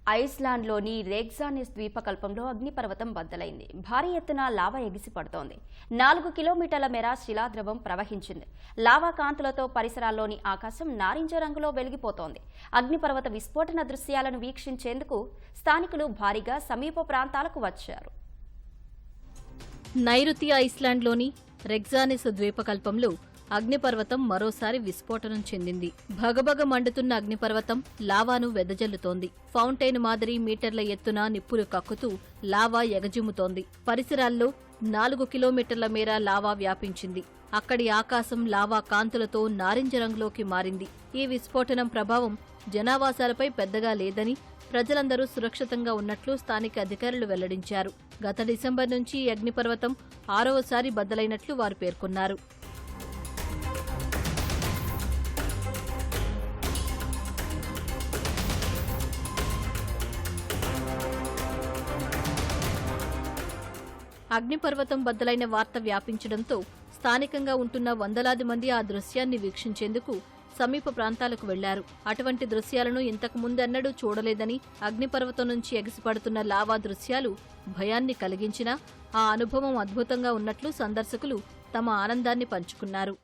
ఐస్లాండ్లోని రేగ్జానిస్ ద్వీపకల్పంలో అగ్నిపర్వతం బద్దలైంది. భారీ ఎత్తున లావా ఎగిసి పడుతోంది. 4 కిలోమీటర్ల మేర శిలాద్రవం ప్రవహించింది. లావా కాంతులతో పరిసరాల్లోని ఆకాశం నారింజ రంగులో వెలిగిపోతోంది. అగ్నిపర్వత విస్ఫోటన దృశ్యాలను వీక్షించేందుకు స్థానికులు భారీగా సమీప ప్రాంతాలకు వచ్చారు. నైరుతి ఐస్లాండ్లోని రెగ్జానిస్ ద్వీపకల్పంలో అగ్నిపర్వతం మరోసారి విస్ఫోటనం చెందింది. భగభగ మండుతున్న అగ్నిపర్వతం లావాను వెదజల్లుతోంది. ఫౌంటైన్ మాదిరి మీటర్ల ఎత్తున నిప్పులు కక్కుతూ లావా ఎగజిమ్ముతోంది. పరిసరాల్లో 4 కిలోమీటర్ల మేర లావా వ్యాపించింది. అక్కడి ఆకాశం లావా కాంతులతో నారింజ రంగులోకి మారింది. ఈ విస్ఫోటనం ప్రభావం జనావాసాలపై పెద్దగా లేదని, ప్రజలందరూ సురక్షితంగా ఉన్నట్లు స్థానిక అధికారులు వెల్లడించారు. గత డిసెంబర్ నుంచి ఈ అగ్నిపర్వతం 6వసారి బద్దలైనట్లు వారు పేర్కొన్నారు. అగ్నిపర్వతం బద్దలైన వార్త వ్యాపించడంతో స్థానికంగా ఉంటున్న వందలాది మంది ఆ దృశ్యాన్ని వీక్షించేందుకు సమీప ప్రాంతాలకు వెళ్లారు. అటువంటి దృశ్యాలను ఇంతకు ముందెన్నడూ చూడలేదని, అగ్నిపర్వతం నుంచి ఎగిసిపడుతున్న లావా దృశ్యాలు భయాన్ని కలిగించినా ఆ అనుభవం అద్భుతంగా ఉన్నట్లు సందర్శకులు తమ ఆనందాన్ని పంచుకున్నారు.